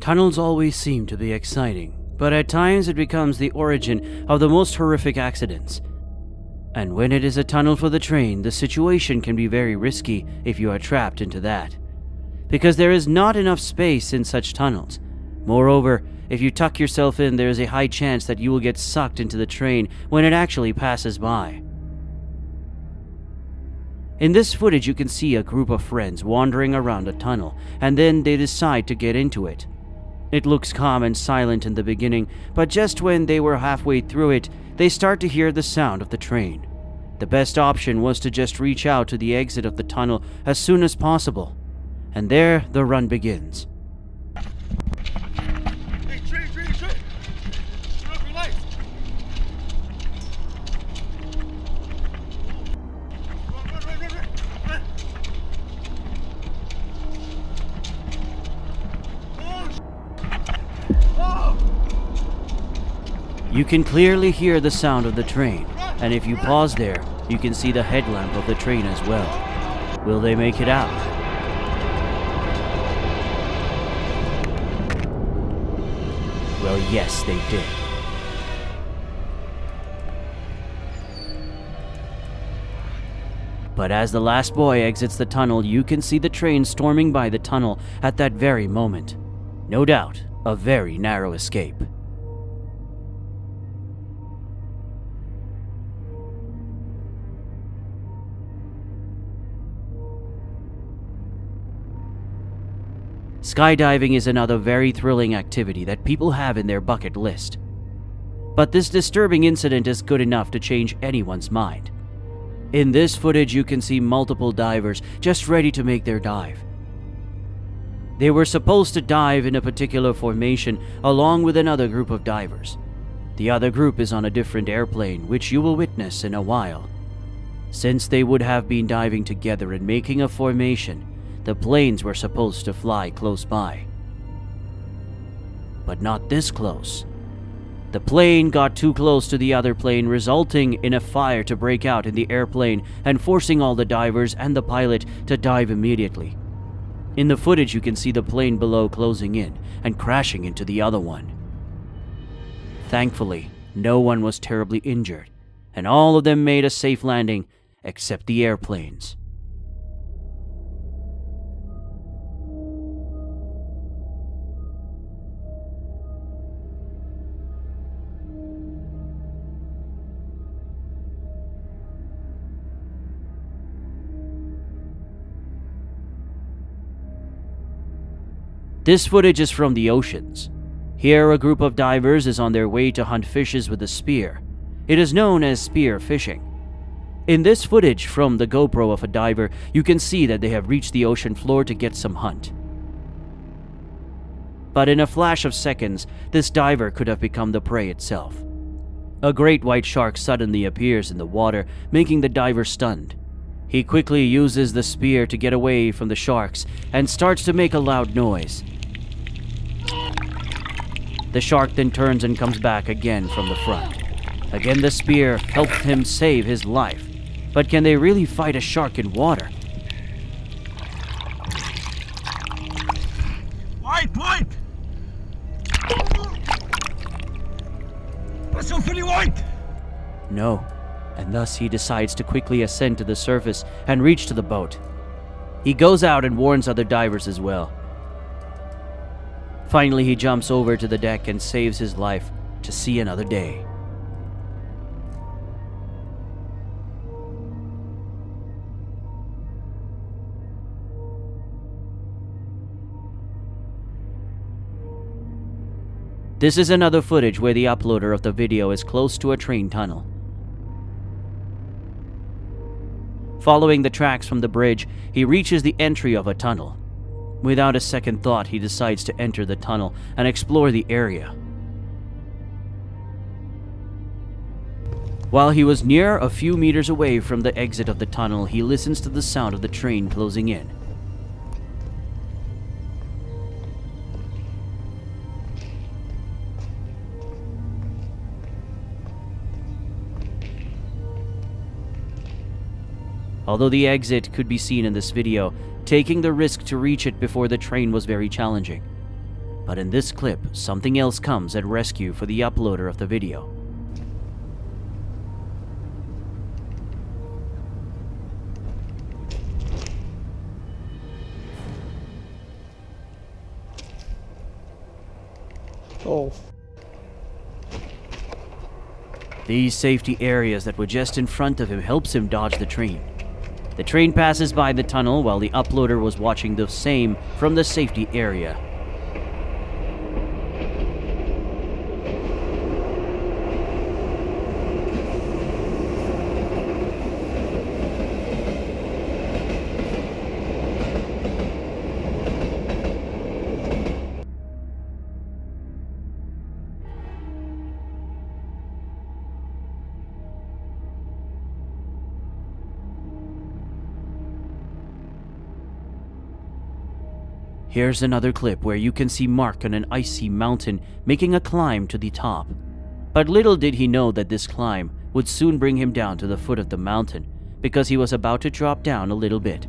Tunnels always seem to be exciting, but at times it becomes the origin of the most horrific accidents. And when it is a tunnel for the train, the situation can be very risky if you are trapped into that, because there is not enough space in such tunnels. Moreover, if you tuck yourself in, there is a high chance that you will get sucked into the train when it actually passes by. In this footage, you can see a group of friends wandering around a tunnel, and then they decide to get into it. It looks calm and silent in the beginning, but just when they were halfway through it, they start to hear the sound of the train. The best option was to just reach out to the exit of the tunnel as soon as possible, and there the run begins. Hey, train! Turn off your lights! Run! Oh! You can clearly hear the sound of the train, and if you pause there, you can see the headlamp of the train as well. Will they make it out? Well, yes, they did. But as the last boy exits the tunnel, you can see the train storming by the tunnel at that very moment. No doubt, a very narrow escape. Skydiving is another very thrilling activity that people have in their bucket list. But this disturbing incident is good enough to change anyone's mind. In this footage, you can see multiple divers just ready to make their dive. They were supposed to dive in a particular formation along with another group of divers. The other group is on a different airplane, which you will witness in a while. Since they would have been diving together and making a formation, the planes were supposed to fly close by. But not this close. The plane got too close to the other plane, resulting in a fire to break out in the airplane and forcing all the divers and the pilot to dive immediately. In the footage, you can see the plane below closing in and crashing into the other one. Thankfully, no one was terribly injured, and all of them made a safe landing except the airplanes. This footage is from the oceans. Here, a group of divers is on their way to hunt fishes with a spear. It is known as spear fishing. In this footage from the GoPro of a diver, you can see that they have reached the ocean floor to get some hunt. But in a flash of seconds, this diver could have become the prey itself. A great white shark suddenly appears in the water, making the diver stunned. He quickly uses the spear to get away from the sharks and starts to make a loud noise. The shark then turns and comes back again from the front. Again, the spear helped him save his life. But can they really fight a shark in water? White! That's so fully white! No, and thus he decides to quickly ascend to the surface and reach to the boat. He goes out and warns other divers as well. Finally, he jumps over to the deck and saves his life to see another day. This is another footage where the uploader of the video is close to a train tunnel. Following the tracks from the bridge, he reaches the entry of a tunnel. Without a second thought, he decides to enter the tunnel and explore the area. While he was near a few meters away from the exit of the tunnel, he listens to the sound of the train closing in. Although the exit could be seen in this video, taking the risk to reach it before the train was very challenging. But in this clip, something else comes at rescue for the uploader of the video. Oh. These safety areas that were just in front of him helps him dodge the train. The train passes by the tunnel while the uploader was watching the same from the safety area. Here's another clip where you can see Mark on an icy mountain making a climb to the top. But little did he know that this climb would soon bring him down to the foot of the mountain, because he was about to drop down a little bit.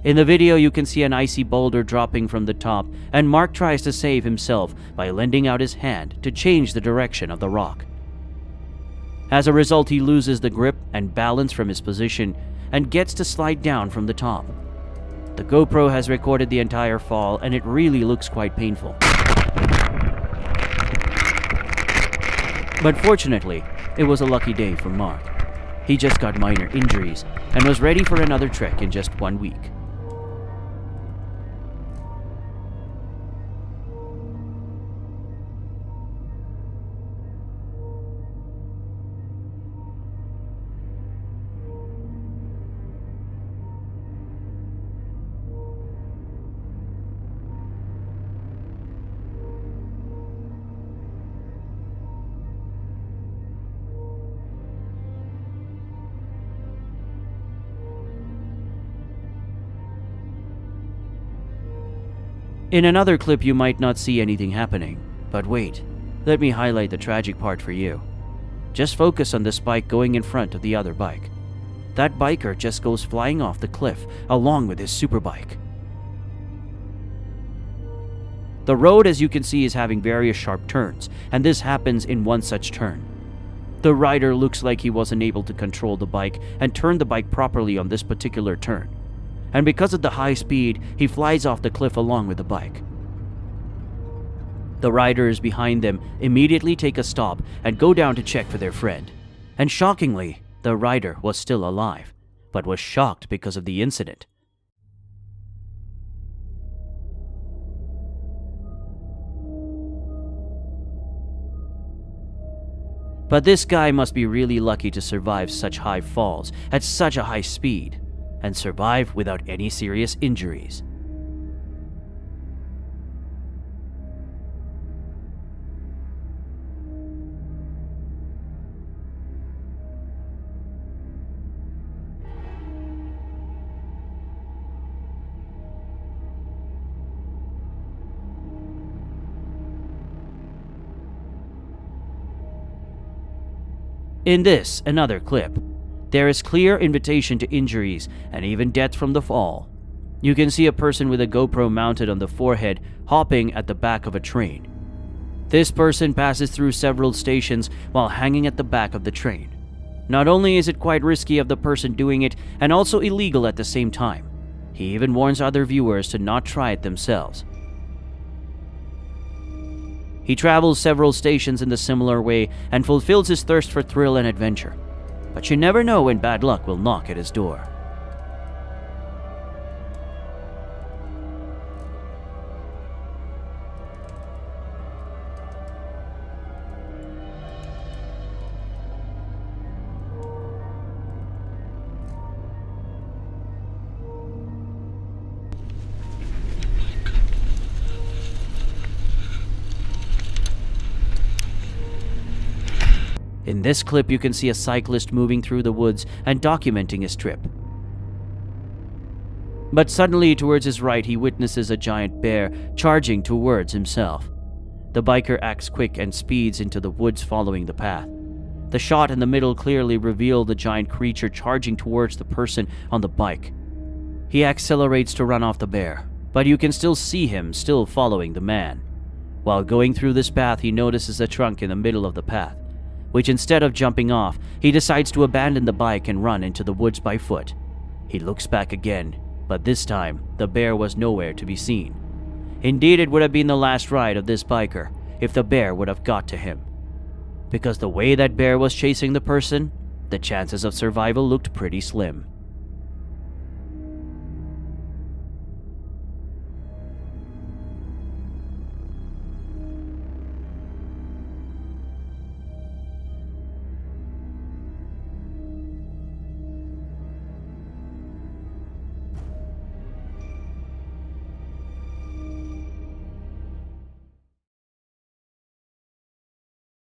In the video, you can see an icy boulder dropping from the top, and Mark tries to save himself by lending out his hand to change the direction of the rock. As a result, he loses the grip and balance from his position and gets to slide down from the top. The GoPro has recorded the entire fall, and it really looks quite painful. But fortunately, it was a lucky day for Mark. He just got minor injuries and was ready for another trek in just 1 week. In another clip, you might not see anything happening, but wait, let me highlight the tragic part for you. Just focus on this bike going in front of the other bike. That biker just goes flying off the cliff along with his superbike. The road, as you can see, is having various sharp turns, and this happens in one such turn. The rider looks like he wasn't able to control the bike and turn the bike properly on this particular turn. And because of the high speed, he flies off the cliff along with the bike. The riders behind them immediately take a stop and go down to check for their friend. And shockingly, the rider was still alive, but was shocked because of the incident. But this guy must be really lucky to survive such high falls at such a high speed, and survive without any serious injuries. In this, another clip, there is clear invitation to injuries and even death from the fall. You can see a person with a GoPro mounted on the forehead hopping at the back of a train. This person passes through several stations while hanging at the back of the train. Not only is it quite risky of the person doing it, and also illegal at the same time, he even warns other viewers to not try it themselves. He travels several stations in the similar way and fulfills his thirst for thrill and adventure. But you never know when bad luck will knock at his door. In this clip, you can see a cyclist moving through the woods and documenting his trip. But suddenly, towards his right, he witnesses a giant bear charging towards himself. The biker acts quick and speeds into the woods following the path. The shot in the middle clearly revealed the giant creature charging towards the person on the bike. He accelerates to run off the bear, but you can still see him still following the man. While going through this path, he notices a trunk in the middle of the path, which instead of jumping off, he decides to abandon the bike and run into the woods by foot. He looks back again, but this time, the bear was nowhere to be seen. Indeed, it would have been the last ride of this biker if the bear would have got to him. Because the way that bear was chasing the person, the chances of survival looked pretty slim.